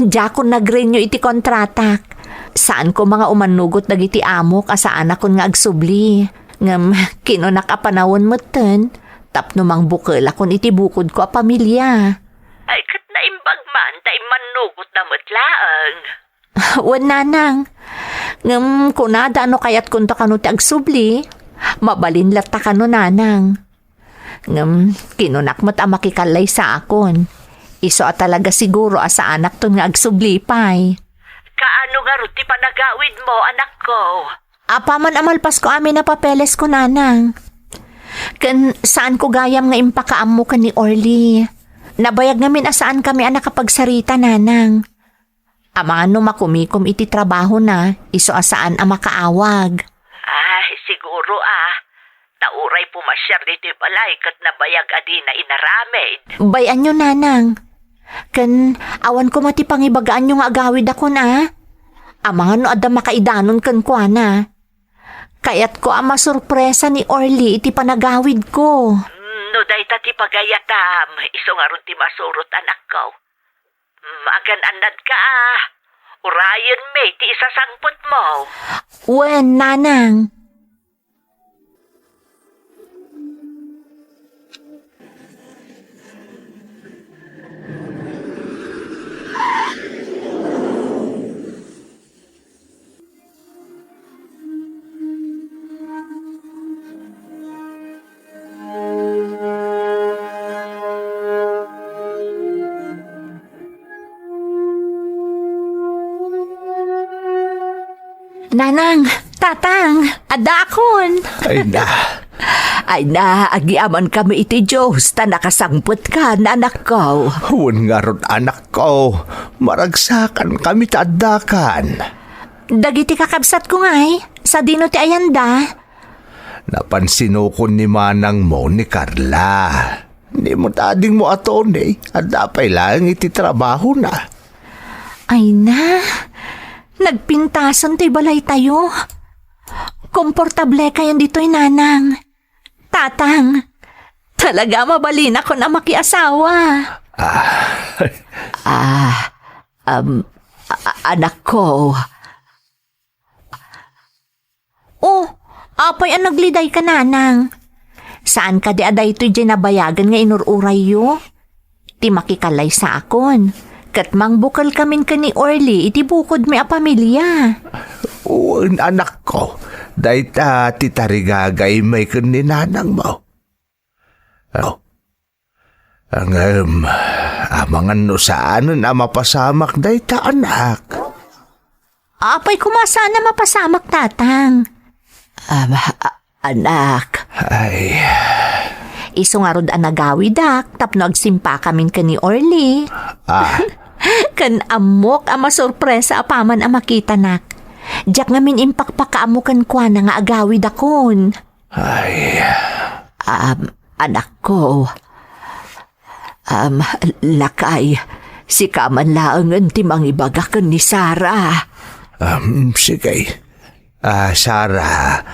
Diya ko nagrenyo iti kontratak. Saan ko mga umanugot dagiti amok asaan akon nga agsubli. Ngam kinunak a panawon moten. Tapno mang bukal akon iti bukod ko a pamilya. Ay, kat naimbag man, tayo manugot na matlaang. Wan Nanang. Ngam kunada ano kayat kunta kano ti agsubli. Mabalin lata kano Nanang. Ngam kinunak mo't a makikalay sa akon. Iso a talaga siguro asa anak ton nga agsubli pay. Kaano nga ruti panagawid mo, anak ko? Apaman amalpas ko amin na papeles ko Nanang. Kan saan ko gayam nga impakaam mo ka ni Orly. Nabayag namin asaan kami anak kapagsarita Nanang. Amano makumikom iti trabaho na, iso asaan ang makaawag. Ay, siguro Tauray pumasyar dito balay kat nabayag adi na inaramid. Bayan nyo Nanang. Kan awan ko mati pangibagaan nyo nga agawid ako na. Amang ano ada makaidanon kan ko na. Kayat ko ama sorpresa ni Orly iti panagawid ko. No dayta ti pagayatam, iso nga ron ti masurot anak ko. Magan anad ka Urayan may ti isasangpot mo. Wen Nanang. Nanang, tatang, adakon. Ay na, agiaman kami iti Diyos, ta nakasangpot ka, nanak ko. huwag nga ron anak ko. Maragsakan kami tadakan. Dagiti kakabsat ko ngay, sa dino ti ayanda. Napansinukon ni manang mo ni Carla. Ni mo tading mo aton at dapay lang iti trabaho na. Ay na, nagpintasan to'y balay tayo. Komportable kayan dito'y Nanang. Tatang, talaga mabalin ako na makiasawa. Anak ko. Oh, apay ang nagliday ka Nanang. Saan ka di aday to'y nabayagan nga inururay yo? Ti makikalay sa akon. Kat mangbukal kamin ka ni Orly, iti bukod may apamilya. Uwan anak ko, dahita titarigagay may kaninanang mo. Amangan no saan na mapasamak dahita anak. Apay kumasa na mapasamak tatang. Anak. Ay, Iso nga rod anagawidak, tapno agsimpa kamin ka ni Orly. Kan amok ama sorpresa apaman ang makita nak. Diyak ngamin impakpakaamukan kwa na nga agawid akon. ay, Anak ko. Lakay, si kaman laangan ti mangibagakan ni Sarah. sige. Sarah,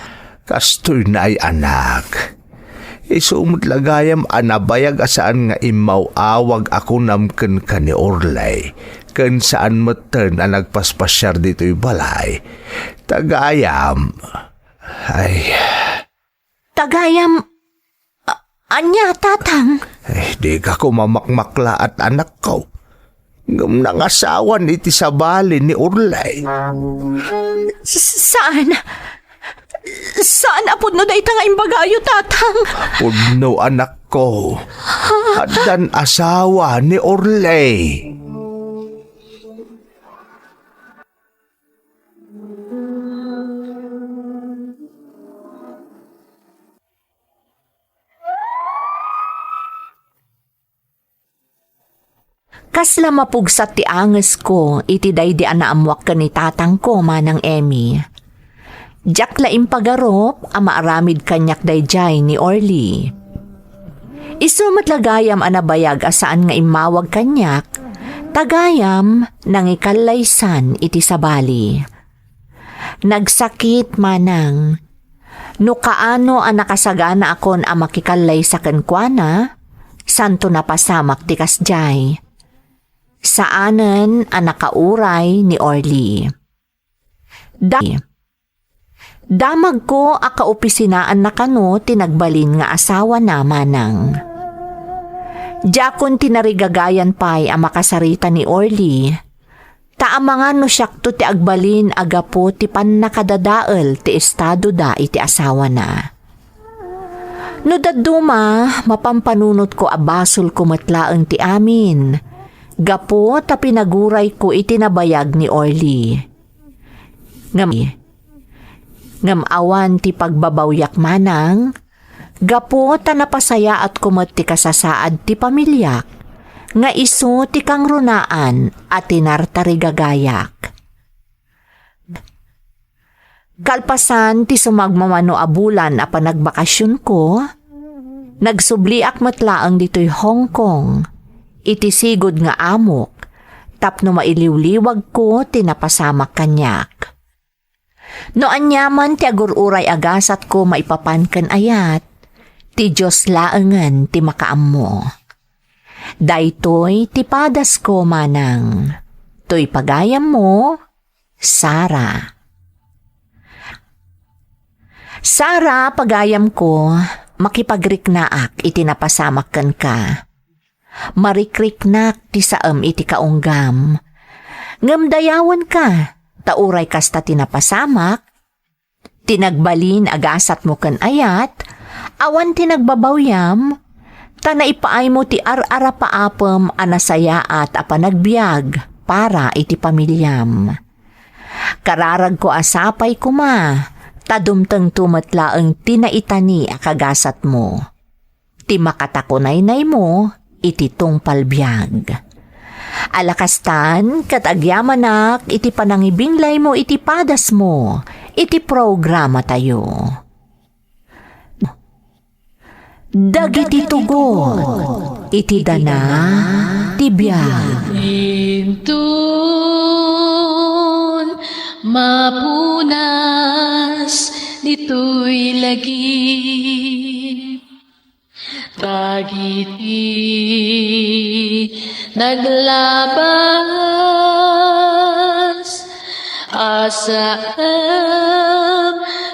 kastoy na ay anak. Isumot lagayam anabayag asaan nga imaw-awag ako namken ka ni Orlay. Ken saan meten ang nagpaspasyar dito'y balay. Tagayam. Ay, Tagayam, anya tatang? di ka ko mamakmakla at anak ko. Ngam nangasawan iti sa bali ni Orlay. Saan? Saan apod no dayta nga imbagayo tatang? Pudno anak ko. Adan asawa ni Orlay. Kasla mapugsat ti anges ko, iti daydi anaamwak ka ni tatang ko manang Emmy. Diyak laing pagarop, amaaramid kanyak dayjay ni Orly. Isumat lagayam anabayag asaan nga imawag kanyak, tagayam nang ikalaysan iti sabali. Nagsakit manang, no kaano ang nakasagana akon ang makikalay sa kankwana, santo na pasamak ti kasjay. Saanan ang nakauray ni Orly. Damag ko a kaopisinaan na kano tinagbalin nga asawa na manang. Diyakon tinarigagayan pa'y ang makasarita ni Orly. Taamangan no siyakto ti agbalin agapo ti pannakadadael ti estado da iti asawa na. No daduma, mapampanunot ko abasol kumatlaeng ti amin. Gapo ta pinaguray ko itinabayag ni Orly. Ngam awan ti pagbabawyak manang, gapo ta napasaya at kumot ti kasasaad ti pamilyak, nga iso ti kang runaan at tinartarigagayak. Kalpasan ti sumagmamano abulan a panagbakasyon ko, nagsubliak matlaang dito'y Hong Kong, iti sigod nga amok, tapno mailiwliwag ko tinapasamak kanyak. No anyaman ti agururay agasat ko maipapankan ayat, ti Diyos laengan ti makaammo. Daytoy ti padas ko manang, to'y pagayam mo, Sara. Sara, pagayam ko, makipagriknaak iti napasamak kan ka. Marikriknak ti saam iti kaunggam. Ngamdayawan ka, tauray kasta tinapasamak, tinagbalin agasat mo kan ayat, awan tinagbabawyam, tanaipaay mo ti ar-ara paapam anasaya at apanagbiag para iti pamilyam. Kararag ko asapay kuma, tadumteng tumatlaeng tinaitani akagasat mo. Ti makatakunaynay mo, iti tungpalbiag. Alakastan, kat agyamanak, iti panangibinglay mo, iti padas mo, iti programa tayo. Dagiti tugot, iti dana, tibiyag. Intun mapunas dito'y lagi. Dagiti naglabas asam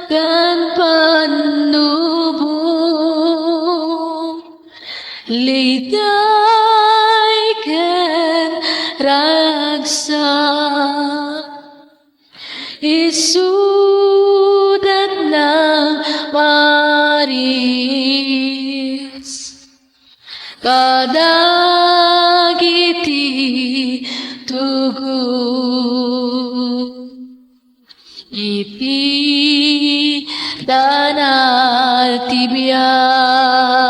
kan panubong liday ken ragsak isudat ng Maris kadagiti tugu iti danal tibiyag.